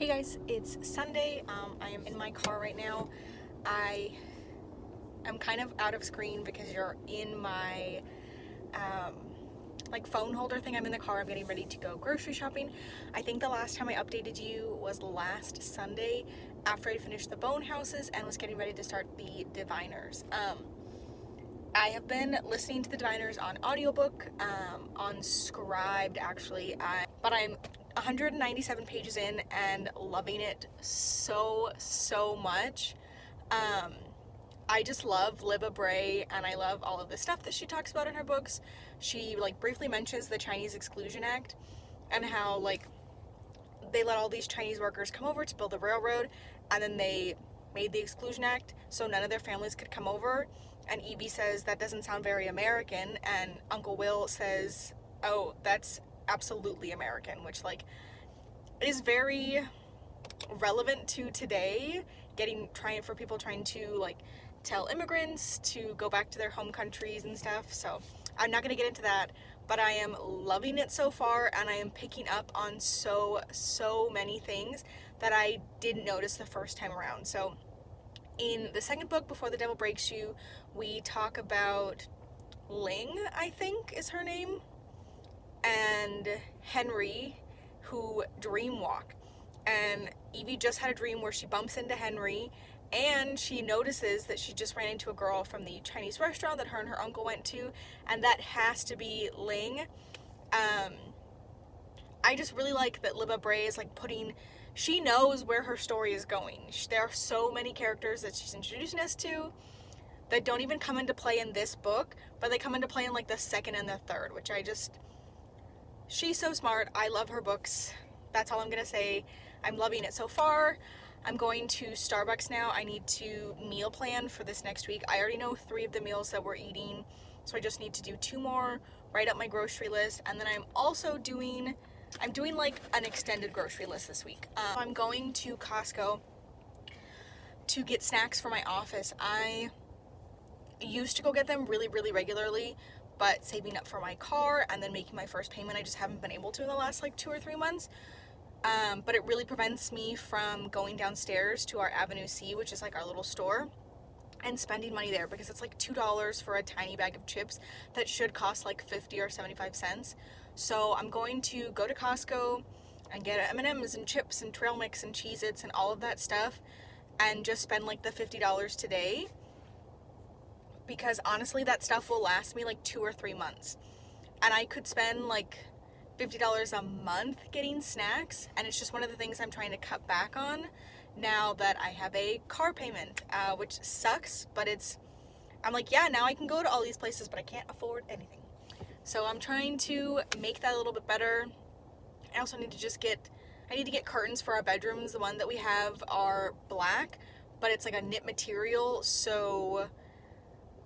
Hey guys, it's Sunday. I am in my car right now. I am kind of out of screen because you're in my um, like phone holder thing. I'm in the car. I'm getting ready to go grocery shopping. I think the last time I updated you was last Sunday after I finished the bone houses and was getting ready to start the diviners. I have been listening to the diviners on audiobook, on Scribed actually, but I'm 197 pages in and loving it so much. Um, I just love Libba Bray and I love all of the stuff that she talks about in her books. She briefly mentions the Chinese Exclusion Act and how they let all these Chinese workers come over to build the railroad, and then they made the Exclusion Act so none of their families could come over. And Evie says that doesn't sound very American, and Uncle Will says, "Oh, that's absolutely American," which is very relevant to today. Trying for people trying to tell immigrants to go back to their home countries and stuff. So I'm not gonna get into that, but I am loving it so far, and I am picking up on so many things that I didn't notice the first time around. So in the second book, Before the Devil Breaks You, we talk about Ling, I think is her name, and Henry, who dreamwalk. And Evie just had a dream where she bumps into Henry, and she notices that she just ran into a girl from the Chinese restaurant that her and her uncle went to, and that has to be Ling. Um, I just really like that Libba Bray is she knows where her story is going. There are so many characters that she's introducing us to that don't even come into play in this book, but they come into play in the second and the third, which she's so smart. I love her books. That's all I'm gonna say. I'm loving it so far. I'm going to Starbucks now. I need to meal plan for this next week. I already know 3 of the meals that we're eating, so I just need to do 2 more, write up my grocery list, and then I'm doing an extended grocery list this week. I'm going to Costco to get snacks for my office. I used to go get them really regularly, but saving up for my car and then making my first payment, I just haven't been able to in the last 2 or 3 months. But it really prevents me from going downstairs to our Avenue C, which is our little store, and spending money there, because it's $2 for a tiny bag of chips that should cost 50 or 75 cents. So I'm going to go to Costco and get M&Ms and chips and trail mix and Cheez-Its and all of that stuff, and just spend the $50 today, because honestly that stuff will last me 2 or 3 months, and I could spend $50 a month getting snacks, and it's just one of the things I'm trying to cut back on now that I have a car payment, which sucks, but I'm yeah, now I can go to all these places, but I can't afford anything. So I'm trying to make that a little bit better. I also need to get curtains for our bedrooms. The one that we have are black, but it's a knit material, so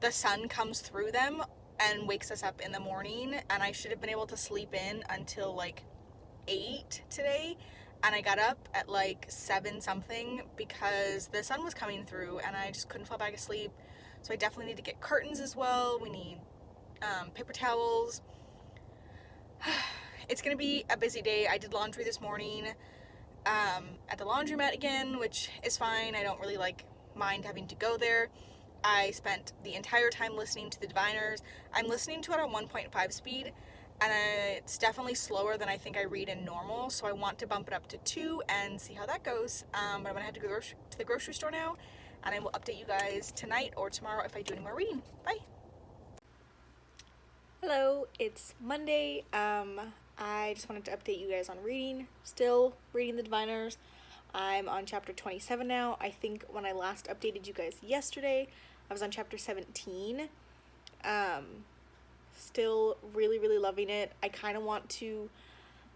the sun comes through them and wakes us up in the morning, and I should have been able to sleep in until 8 today, and I got up at 7 something because the sun was coming through and I just couldn't fall back asleep. So I definitely need to get curtains as well. We need paper towels. It's gonna be a busy day. I did laundry this morning at the laundromat again, which is fine. I don't really mind having to go there. I spent the entire time listening to the diviners. I'm listening to it on 1.5 speed, and it's definitely slower than I think I read in normal, so I want to bump it up to 2 and see how that goes. But I'm gonna have to go to the grocery store now, and I will update you guys tonight or tomorrow if I do any more reading. Bye! Hello, it's Monday. I just wanted to update you guys on reading. Still reading the diviners. I'm on chapter 27 now. I think when I last updated you guys yesterday, I was on chapter 17. Still really loving it. I kind of want to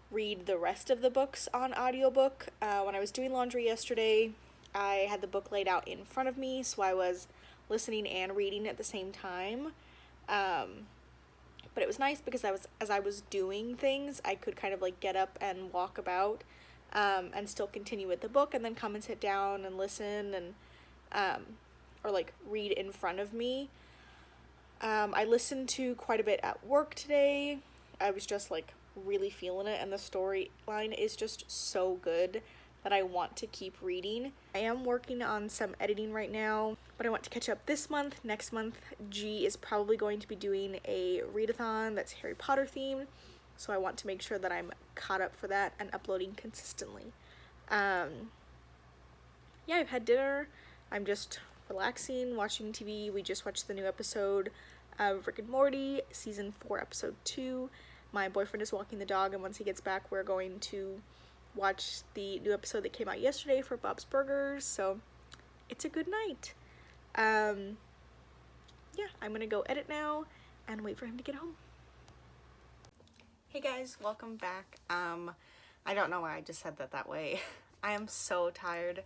read the rest of the books on audiobook. When I was doing laundry yesterday, I had the book laid out in front of me, so I was listening and reading at the same time. But it was nice because as I was doing things, I could kind of get up and walk about, and still continue with the book, and then come and sit down and listen, and or read in front of me. I listened to quite a bit at work today. I was just really feeling it, and the storyline is just so good that I want to keep reading. I am working on some editing right now, but I want to catch up this month. Next month, G is probably going to be doing a readathon that's Harry Potter themed, so I want to make sure that I'm caught up for that and uploading consistently. Yeah, I've had dinner. I'm just relaxing, watching TV. We just watched the new episode of Rick and Morty, season 4, episode 2. My boyfriend is walking the dog, and once he gets back, we're going to watch the new episode that came out yesterday for Bob's Burgers, so it's a good night. Yeah, I'm gonna go edit now and wait for him to get home. Hey guys, welcome back. I don't know why I just said that way. I am so tired.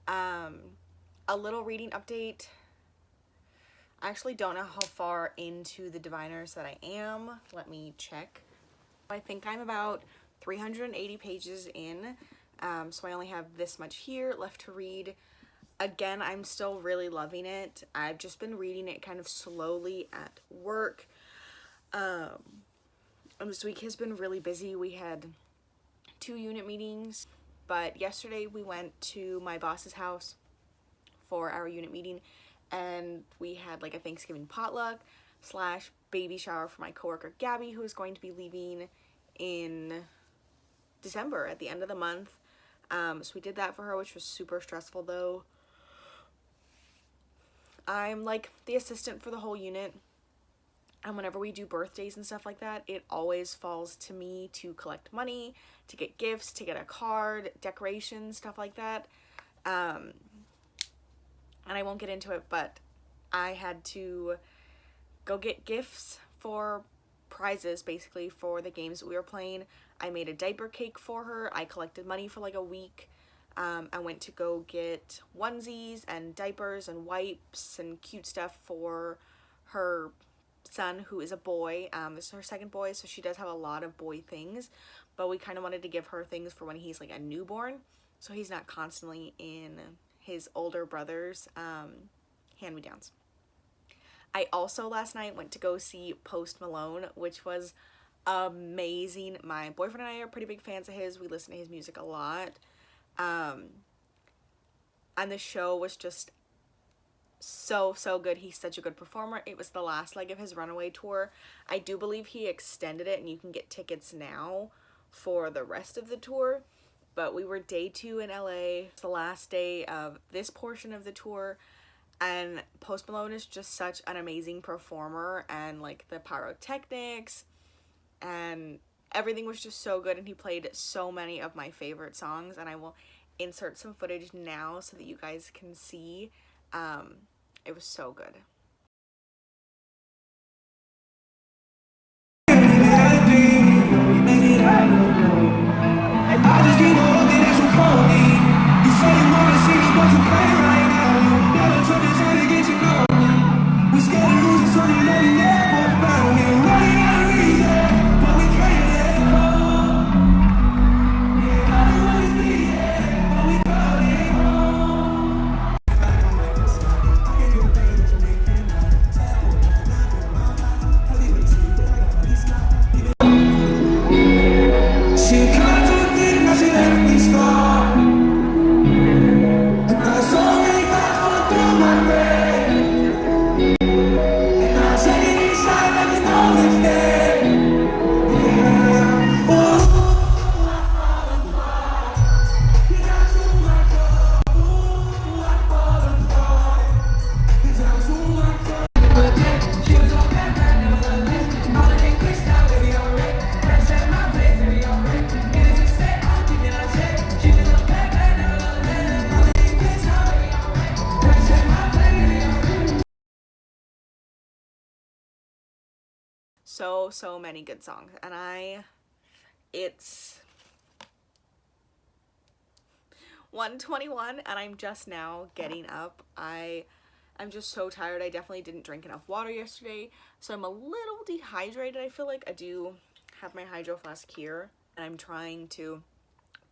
A little reading update. I actually don't know how far into the Diviners that I am. Let me check. I think I'm about 380 pages in, so I only have this much here left to read. Again, I'm still really loving it. I've just been reading it kind of slowly at work. This week has been really busy. We had 2 unit meetings, but yesterday we went to my boss's house for our unit meeting, and we had like a Thanksgiving potluck / baby shower for my coworker Gabby, who is going to be leaving in December at the end of the month. So we did that for her, which was super stressful though. I'm like the assistant for the whole unit, and whenever we do birthdays and stuff like that, it always falls to me to collect money, to get gifts, to get a card, decorations, stuff like that. And I won't get into it, but I had to go get gifts for prizes basically for the games that we were playing. I made a diaper cake for her. I collected money for like a week. I went to go get onesies and diapers and wipes and cute stuff for her son, who is a boy. This is her second boy, so she does have a lot of boy things, but we kind of wanted to give her things for when he's like a newborn, so he's not constantly in his older brother's hand-me-downs. I also last night went to go see Post Malone, which was amazing. My boyfriend and I are pretty big fans of his. We listen to his music a lot. And the show was just so good. He's such a good performer. It was the last leg of his Runaway tour. I do believe he extended it, and you can get tickets now for the rest of the tour. But we were day 2 in LA. It's the last day of this portion of the tour. And Post Malone is just such an amazing performer, and like the pyrotechnics and everything was just so good, and he played so many of my favorite songs, and I will insert some footage now so that you guys can see. It was so good. So many good songs, and it's 1:21 and I'm just now getting up. I'm just so tired. I definitely didn't drink enough water yesterday, so I'm a little dehydrated. I feel like I do have my hydro flask here, and I'm trying to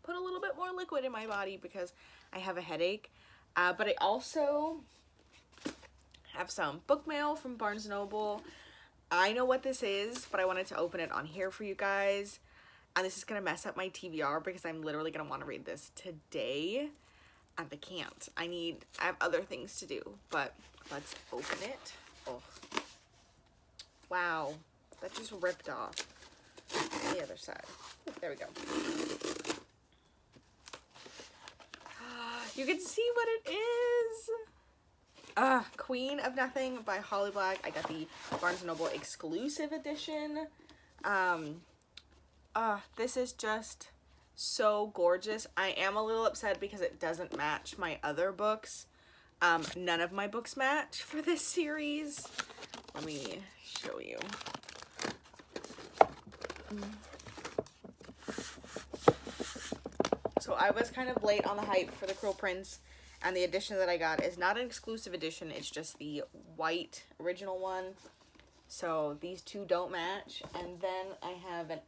put a little bit more liquid in my body because I have a headache. But I also have some book mail from Barnes & Noble. I know what this is, but I wanted to open it on here for you guys. And this is gonna mess up my TBR because I'm literally gonna want to read this today, and I can't. I have other things to do, but let's open it. Oh, wow, that just ripped off the other side. There we go. You can see what it is. Queen of Nothing by Holly Black. I got the Barnes & Noble exclusive edition. This is just so gorgeous. I am a little upset because it doesn't match my other books. None of my books match for this series. Let me show you. So I was kind of late on the hype for The Cruel Prince, and the edition that I got is not an exclusive edition, it's just the white original one. So these two don't match. And then I have an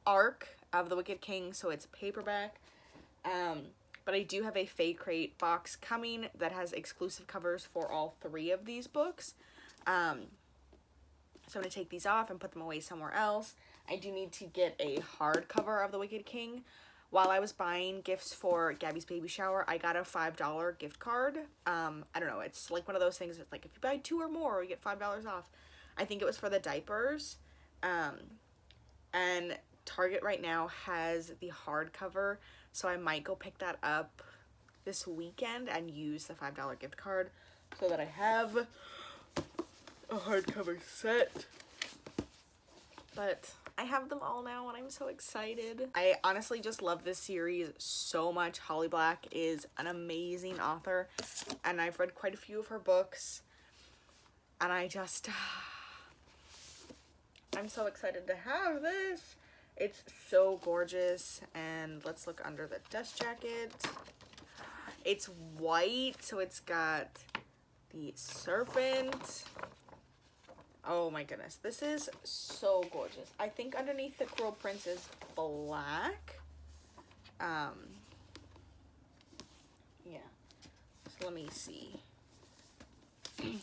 ARC of The Wicked King, so it's paperback. But I do have a Fake Crate box coming that has exclusive covers for all 3 of these books. So I'm going to take these off and put them away somewhere else. I do need to get a hardcover of The Wicked King. While I was buying gifts for Gabby's baby shower, I got a $5 gift card. I don't know, it's like one of those things that's like if you buy 2 or more, you get $5 off. I think it was for the diapers. And Target right now has the hardcover, so I might go pick that up this weekend and use the $5 gift card so that I have a hardcover set. But I have them all now and I'm so excited. I honestly just love this series so much. Holly Black is an amazing author and I've read quite a few of her books, and I'm so excited to have this. It's so gorgeous. And let's look under the dust jacket. It's white, so it's got the serpent. Oh my goodness, this is so gorgeous. I think underneath The Cruel Prince is black. Yeah, so let me see.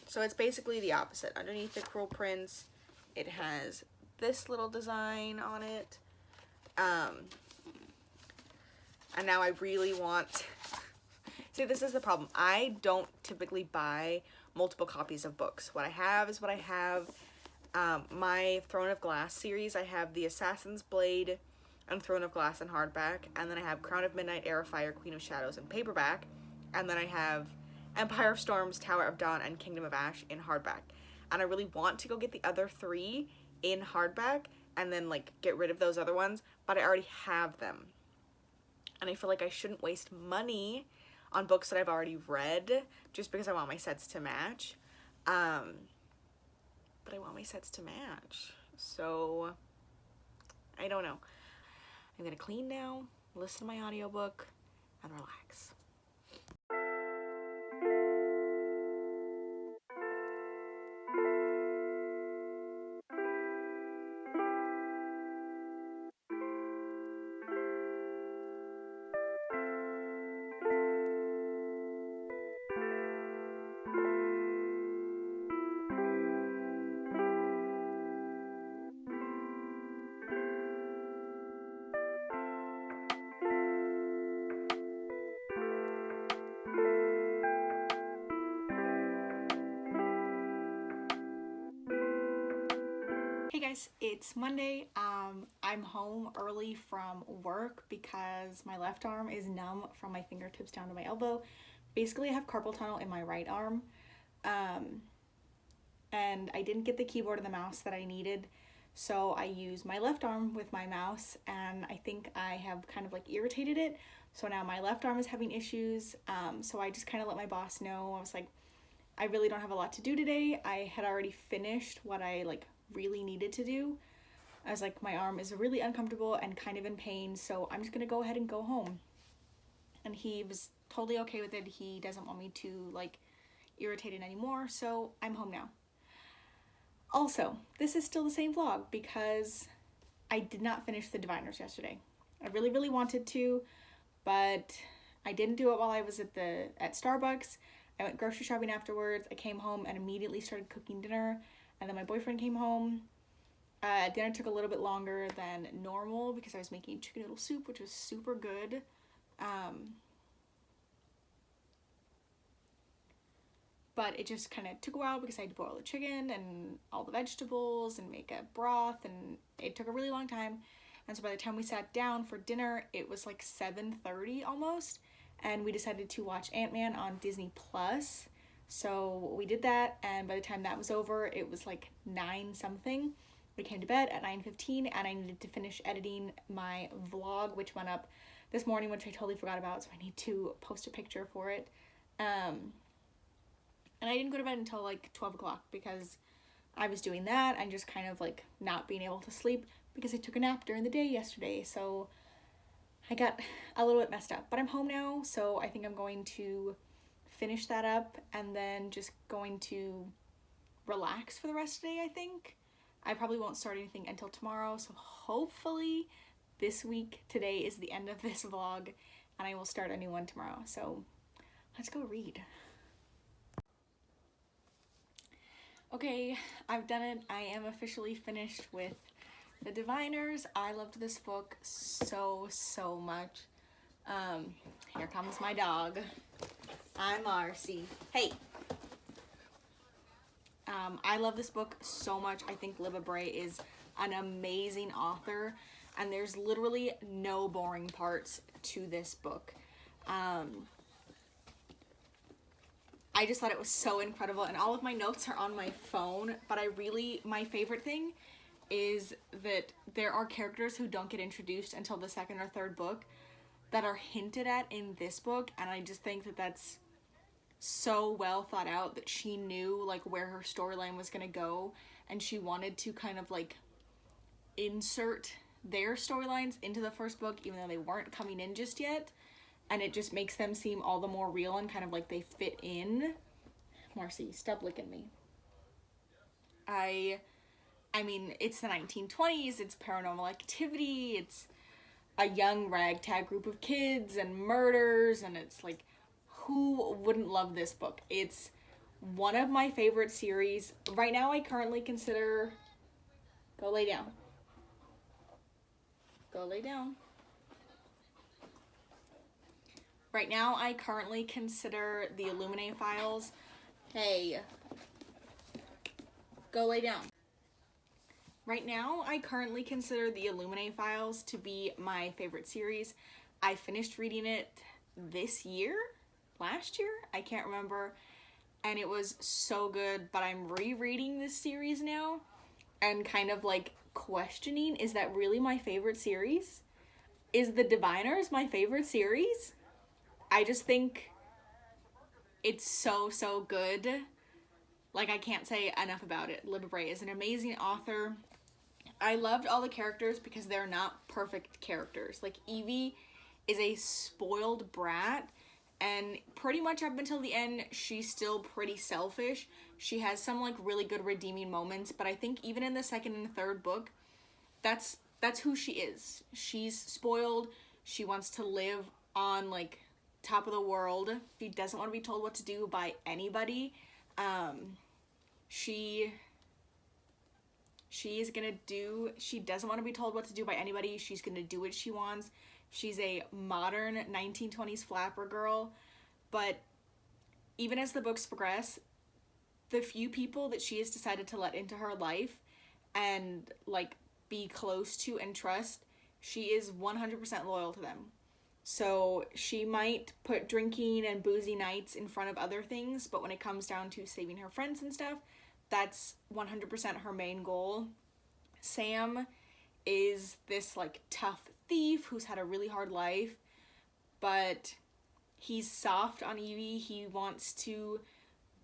So it's basically the opposite. Underneath The Cruel Prince, it has this little design on it. And now I really want... See, this is the problem. I don't typically buy multiple copies of books. What I have is what I have. My Throne of Glass series, I have the Assassin's Blade and Throne of Glass in hardback, and then I have Crown of Midnight, Heir of Fire, Queen of Shadows in paperback, and then I have Empire of Storms, Tower of Dawn, and Kingdom of Ash in hardback. And I really want to go get the other 3 in hardback and then like get rid of those other ones, but I already have them. And I feel like I shouldn't waste money on books that I've already read just because I want my sets to match. But I want my sets to match. So I don't know. I'm gonna clean now, listen to my audiobook, and relax. Hey guys, it's Monday. I'm home early from work because my left arm is numb from my fingertips down to my elbow. Basically, I have carpal tunnel in my right arm. And I didn't get the keyboard and the mouse that I needed, so I used my left arm with my mouse, and I think I have kind of like irritated it. So now my left arm is having issues. So I just kind of let my boss know. I was like, I really don't have a lot to do today. I had already finished what I like really needed to do. I was like, my arm is really uncomfortable and kind of in pain, so I'm just gonna go ahead and go home. And he was totally okay with it. He doesn't want me to like irritate it anymore, so I'm home now. Also, this is still the same vlog because I did not finish the Diviners yesterday. I really, really wanted to, but I didn't do it while I was at Starbucks. I went grocery shopping afterwards. I came home and immediately started cooking dinner, and then my boyfriend came home, Dinner took a little bit longer than normal because I was making chicken noodle soup, which was super good. But it just kind of took a while because I had to boil the chicken and all the vegetables and make a broth, and it took a really long time. And so by the time we sat down for dinner, it was like 7:30 almost, and we decided to watch Ant-Man on Disney Plus. So we did that, and by the time that was over, it was like 9 something. We came to bed at 9:15, and I needed to finish editing my vlog, which went up this morning, which I totally forgot about, so I need to post a picture for it. And I didn't go to bed until like 12 o'clock because I was doing that and just kind of like not being able to sleep because I took a nap during the day yesterday. So I got a little bit messed up. But I'm home now, so I think I'm going to finish that up and then just going to relax for the rest of the day, I think. I probably won't start anything until tomorrow, so hopefully this week, today is the end of this vlog, and I will start a new one tomorrow. So let's go read. Okay, I've done it. I am officially finished with The Diviners. I loved this book so much. Here comes my dog. I'm Marcy. Hey! I love this book so much. I think Libba Bray is an amazing author, and there's literally no boring parts to this book. I just thought it was so incredible, and all of my notes are on my phone, but my favorite thing is that there are characters who don't get introduced until the second or third book that are hinted at in this book, and I just think that that's so well thought out, that she knew like where her storyline was gonna go, and she wanted to kind of like insert their storylines into the first book even though they weren't coming in just yet, and it just makes them seem all the more real and kind of like they fit in. Marcy, stop licking me. I mean, it's the 1920s, it's paranormal activity, it's a young ragtag group of kids and murders, and it's like, who wouldn't love this book? It's one of my favorite series. Right now I currently consider... Go lay down. Go lay down. Right now I currently consider the Illuminae Files... Hey. Go lay down. Right now, I currently consider the Illuminae Files to be my favorite series. I finished reading it this year? Last year? I can't remember. And it was so good, but I'm rereading this series now and kind of like questioning, is that really my favorite series? Is The Diviners my favorite series? I just think it's so good. Like, I can't say enough about it. Libba Bray is an amazing author. I loved all the characters because they're not perfect characters. Like, Evie is a spoiled brat, and pretty much up until the end, she's still pretty selfish. She has some, like, really good redeeming moments, but I think even in the second and third book, that's who she is. She's spoiled. She wants to live on, like, top of the world. She doesn't want to be told what to do by anybody. She doesn't want to be told what to do by anybody. She's gonna do what she wants. She's a modern 1920s flapper girl, but even as the books progress, the few people that she has decided to let into her life and like be close to and trust, she is 100% loyal to them. So she might put drinking and boozy nights in front of other things, but when it comes down to saving her friends and stuff, that's 100% her main goal. Sam is this like tough thief who's had a really hard life, but he's soft on Evie. He wants to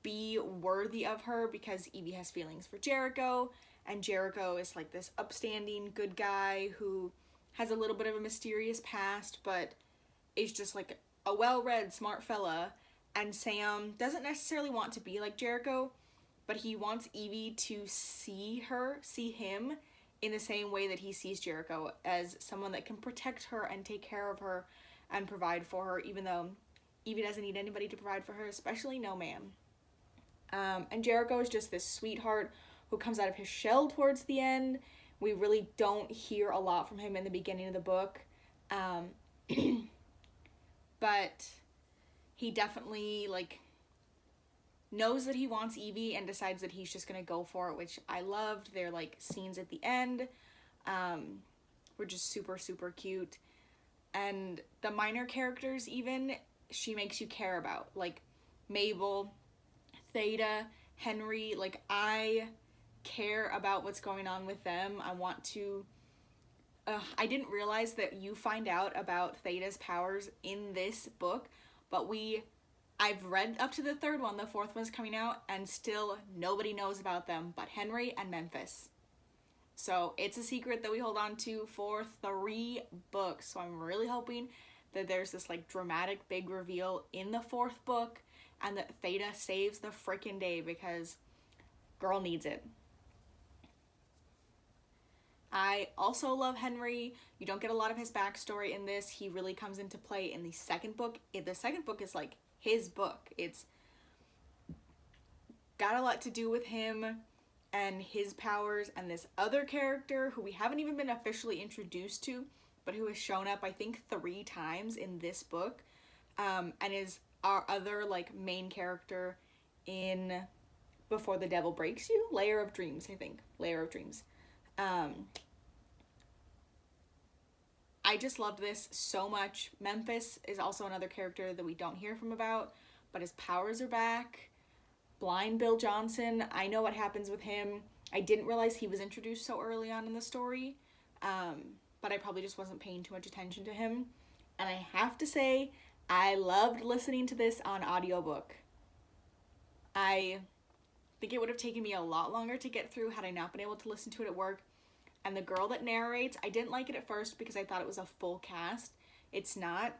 be worthy of her because Evie has feelings for Jericho, and Jericho is like this upstanding good guy who has a little bit of a mysterious past, but is just like a well-read, smart fella. And Sam doesn't necessarily want to be like Jericho, but he wants Evie to see him in the same way that he sees Jericho, as someone that can protect her and take care of her and provide for her, even though Evie doesn't need anybody to provide for her, especially no man. And Jericho is just this sweetheart who comes out of his shell towards the end, We really don't hear a lot from him in the beginning of the book. But he definitely, like, knows that he wants Evie and decides that he's just gonna go for it, which I loved. Their, like, scenes at the end were just super, super cute. And the minor characters, even, she makes you care about. Like, Mabel, Theta, Henry, like, I care about what's going on with them. I want to... I didn't realize that you find out about Theta's powers in this book, but I've read up to the third one, the fourth one's coming out, and still nobody knows about them but Henry and Memphis. So it's a secret that we hold on to for 3 books. So I'm really hoping that there's this, like, dramatic big reveal in the 4th book and that Theta saves the freaking day, because girl needs it. I also love Henry. You don't get a lot of his backstory in this. He really comes into play in the 2nd book. The 2nd book is, like, his book. It's got a lot to do with him and his powers and this other character who we haven't even been officially introduced to, but who has shown up, I think, 3 times in this book, and is our other, like, main character in Before the Devil Breaks You? Layer of Dreams, I think. Layer of Dreams. I just loved this so much. Memphis is also another character that we don't hear from about, but his powers are back. Blind Bill Johnson, I know what happens with him. I didn't realize he was introduced so early on in the story, but I probably just wasn't paying too much attention to him. And I have to say, I loved listening to this on audiobook. I think it would have taken me a lot longer to get through had I not been able to listen to it at work. And the girl that narrates, I didn't like it at first because I thought it was a full cast. It's not,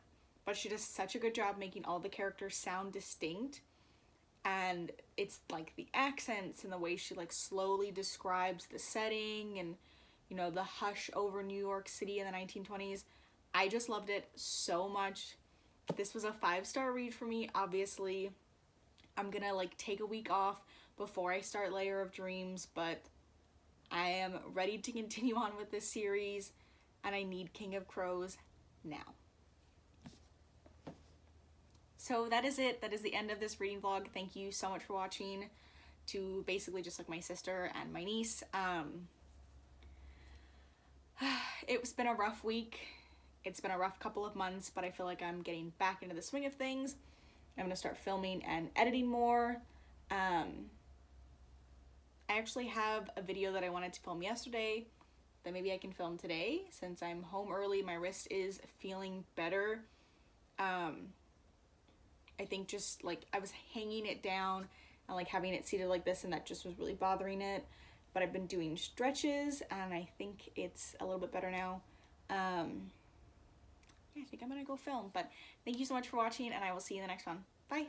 but she does such a good job making all the characters sound distinct. And it's, like, the accents and the way she, like, slowly describes the setting and, you know, the hush over New York City in the 1920s. I just loved it so much. This was a 5-star read for me. Obviously, I'm gonna, like, take a week off before I start Layer of Dreams, but I am ready to continue on with this series, and I need King of Crows now. So that is it. That is the end of this reading vlog. Thank you so much for watching. To basically just, like, my sister and my niece. It's been a rough week. It's been a rough couple of months, but I feel like I'm getting back into the swing of things. I'm gonna start filming and editing more. I actually have a video that I wanted to film yesterday that maybe I can film today since I'm home early. My wrist is feeling better. I think just, like, I was hanging it down and, like, having it seated like this, and that just was really bothering it. But I've been doing stretches and I think it's a little bit better now. Yeah, I think I'm gonna go film. But thank you so much for watching, and I will see you in the next one. Bye!